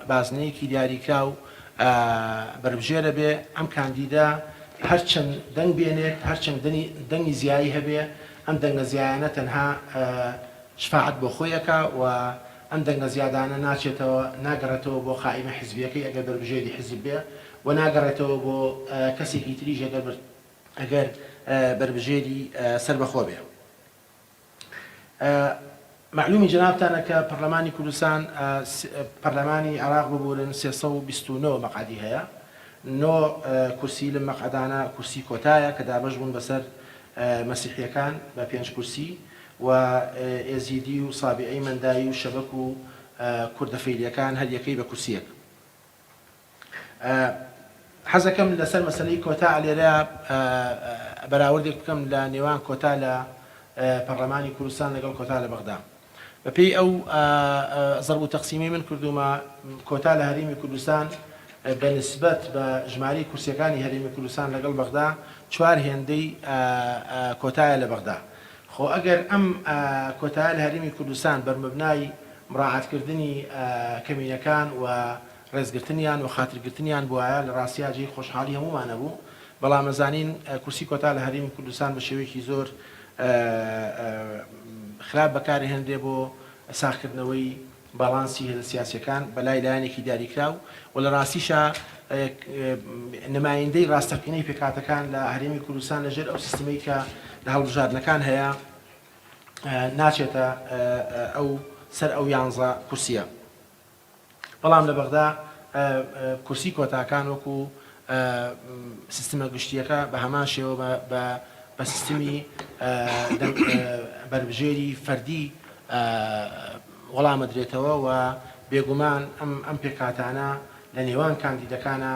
بازنەیەکی دیاریکرا و بەربژێرە بێ ئەم کاندیدا هەرچەند دەنگ بێنێت هەرچەند دەنگی زیایی هەبێ ئەم دەنگە زیایانە تەنها شفاعت بۆ خۆیەکە و ئەم دەنگە زیادانە ناگەڕێتەوە بۆ قائیمە حیزبیەکەی ئەگەر بەربژێری حیزب بێ و ناگەڕێتەوە بۆ کەسێکی تریژ ئەگەر بەربژێری سەربەخۆ بێ. معلومی جنابتانە کە پەرلەمانی کوردستان پەرلەمانی عێراق ببورن 329 مەقعدی هەیە، 9 کورسی لەم مەقعدانە کورسی کۆتایە کە دابەش بوون بەسەر مەسیحیەکان بە 5 کورسی و ئێزیدی و سابعی مەندایی و شەبەک و کوردە فەیلیەکان هەر یەکەی بە کورسیەک. حەزەکەم لەسەر مەسەلەی کۆتا لێرە بەراوردێک بکەم لە نێوان کۆتا لە پەرلەمانی کوردستان لەگەڵ کۆتا لە بەغدا. بەپێی ئەو زەرب و تەقسیمی من کردومە کۆتا لە هەرێمی کوردستان بەنسبەت بە ژماری کورسیەکانی هەرێمی کوردستان لەگەڵ بەغدا 4 هێندەی کۆتایە لە بەغدا. خۆ ئەگەر ئەم کۆتایە لە هەرێمی کوردستان بەرمەبنای مراعاتکردنی کەمینەکان و ڕێزگرتنیان و خاترگرتنیان بووایە لە ڕاستیاجی خۆشحاڵی هەمومانە بوو، بەڵام ئەزانین کورسی کۆتا لە هەرێمی کوردستان بە شێوەیەکی زۆر خراپ بەکاری هێندێ بۆ ساختکردنەوەی باڵانسی هێزە سیاسیەکان بەلای لایەنێکی دیاریکراو و لە ڕاستیشە نمایندەی ڕاستەقینەی پێکاتەکان لە هەرێمی کوردستان لەژێر ئەو سیستەمەی کە لە هەڵبژاردنەکان هەیە ناچێتە ئەو سەر ئەو 11 کورسیە. بەڵام لە بەغدا کورسی کۆتاکان وەکو سیستەمە گشتیەکە بە هەمان شێوە بە سیستمی بەربژێری فەردی وەڵامە درێتەوە و بێگومان ئەم پێکاتانە لە نێوان کاندیدەکانە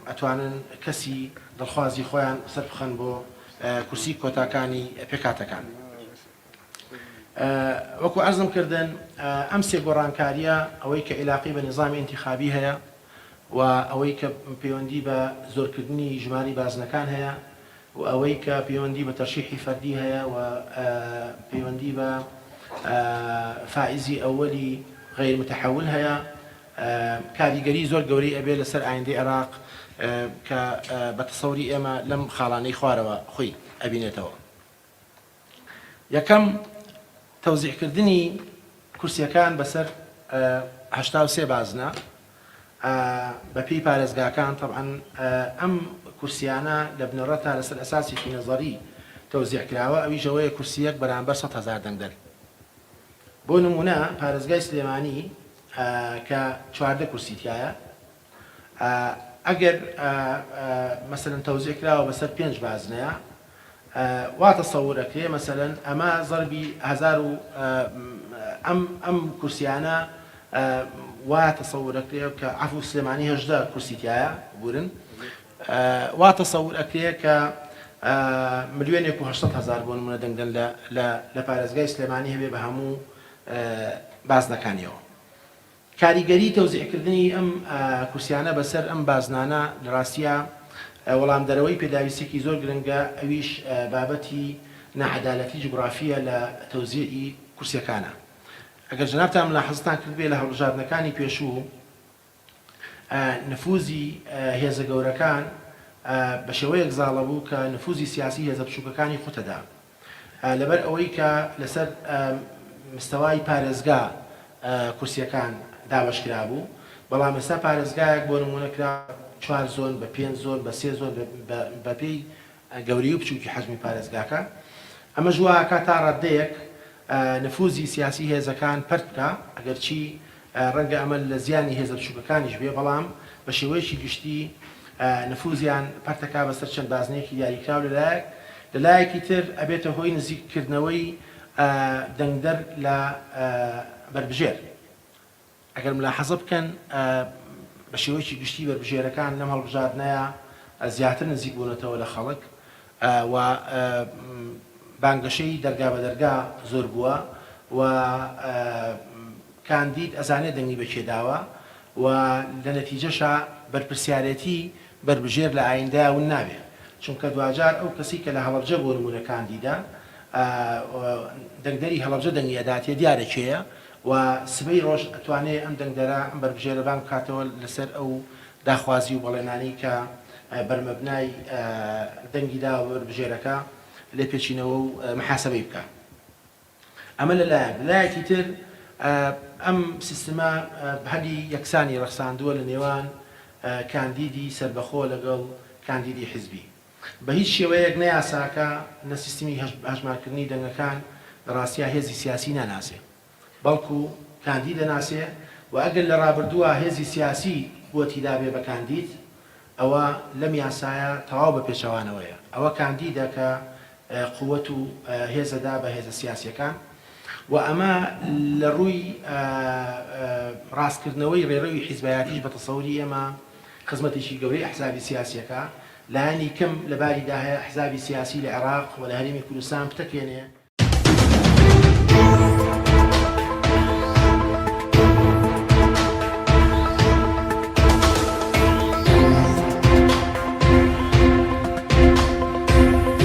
ئەتوانن کەسی دڵخوازی خۆیان سەر بخەن بۆ کورسی کۆتاکانی پێکاتەکان. وەکو عەرزم کردن ئەم سێ گۆڕانکاریە ئەوەی کە عیلاقی بە نظامی انتخابی هەیە و ئەوەی کە پەیوەندی بە زۆرکردنی ژماری بازنەکان هەیە و ئەوەی کە پەیوەندی بە تەرشیحی فەردی هەیە و پەیوەندی بە فائزی ئەوەلی غیر متحول هەیە، کاریگەری زۆر گەورەی ئەبێ لەسەر ئایندەی عێراق کە بە تەسەوری ئێمە لەم خاڵانەی خوارەوە خۆی ئەبینێتەوە. یەکەم تەوزیعکردنی کورسیەکان بەسەر 83 بازنە بەپێی پارێزگاکان. طبعاً ئەم کورسیانە لە بنەڕەتە لەسەر ئەساسێکی نەزەری تەوزیعکراوە، ئەویش ئەوەیە کورسیەک بەرامبەر 100,000 دەنگدەر. بۆ نمونە پارێزگای سلێمانی کە 14 کورسی تایە، ئەگەر مەسەلەن تەوزیعکراوە بەسەر 5 بازنەیە واتە سەورەکرێ مەسەلەن ئەمە زەربی 1000 و ئەم کورسیانە واتە سەورەکرێ کە عەفو سلێمانی 18 کورسی تایە بورن، واتە سەور ئەکرێ کە 1,800,000 بۆ نمونە دەنگدەن لە پارێزگای سلێمانی هەبێ بە هەموو بازنەکانیەوە. کاریگەری تەوزیعکردنی ئەم کورسیانە بەسەر ئەم بازنانە لە ڕاستیە وەڵامدەرەوەی پێداویستێکی زۆر گرنگە، ئەویش بابەتی نەعەدالەتی جوگرافیە لە تەوزیعی کورسیەکانە. ئەگەر جەنابتان ملاحەزەتان کردبێ لە هەڵبژاردنەکانی پێشوو نفوزی هێزە گەورەکان بە شێوەیەک زاڵە بوو کە نفوزی سیاسی هێزە بچووکەکانی خۆتەدا لەبەر ئەوەی کە لەسەر مستەوای پارێزگا کورسیەکان دابەشکرا بوو، بەڵام ئێستا پارێزگایەک بۆ نمونەکرا 4 زۆن بە 5 زۆن بە 3 زۆن بەپێی گەوری و بچووکی حەجمی پارێزگاکە. ئەمە ژواکە تا ڕەدەیەک نفوزی سیاسی هێزەکان پەرت بکە، ئەگەرچی ڕەنگە ئەمە لە زیانی هێزە بچووکەکانیش بێ، بەڵام بە شێوەیەکی گشتی نفوزیان پەرتەکا بەسەر چەند بازنەیەکی دیاریکراو لەلایەکی تر ئەبێتە هۆی نزیککردنەوەی دەنگدەر لە بەربژێر. ئەگەر ملاحەزە بکەن بە شێوەیەکی گشتی بەربژێرەکان لەم هەڵبژاردنەیە زیاتر نزیک بوونەتەوە لە خەڵک و بانگەشەی دەرگا بە دەرگا زۆر بووە و کاندید ئەزانێت دەنگی بەکێداوە و لە نەتیجەشە بەرپرسیارەتی بەربژێر لە ئایندەیە ون نابێ، چونکە دوجار ئەو کەسی کە لە هەڵەبجە بۆ نمونە کاندیدا دەنگدەری هەڵەبجە دەنگی ئەداتێ دیارەکەیە و سبەی ڕۆژ ئەتوانێت ئەم دەنگدەرە ئەم بەربژێرەبان بکاتەوە لەسەر ئەو داخوازی و بەڵێنانی کە بەرمەبنای دەنگی دا بەربژێرەکە لێ پێچینەوە و محاسبەی بکە. ئەمە لەلایەکی تر ئەم سیستەمە هەلی یەکسانی ڕەخساندووە لە نێوان کاندیدی سربەخۆ لەگەڵ کاندیدی حیزبی. بە هیچ شێوەیەک نەیاساکە لە سیستمی هەژمارکردنی دەنگەکان ڕاستیە هێزی سیاسی ناناسێ، بەڵکو کاندید دەناسێ و ئەگەر لە ڕابردووە هێزی سیاسی قووەتیدا بێ بە کاندید، ئەوە لەم یاسایە تەواو بە پێچەوانەوەیە. ئەوە کاندیدە کە قووەت و هێزەدا بە هێزە سیاسیەکان و ئەمە لە ڕووی ڕاستکردنەوەی ڕێڕەوی حیزبایەتیش بە تەسەوری ئێمە خزمەتێکی گەورەی ئەحزابی سیاسیەکە لایەنی کەم لەباریدا هەیە ئەحزابی سیاسی لە عێراق و لە هەرێمی کوردستان بتەکێنێ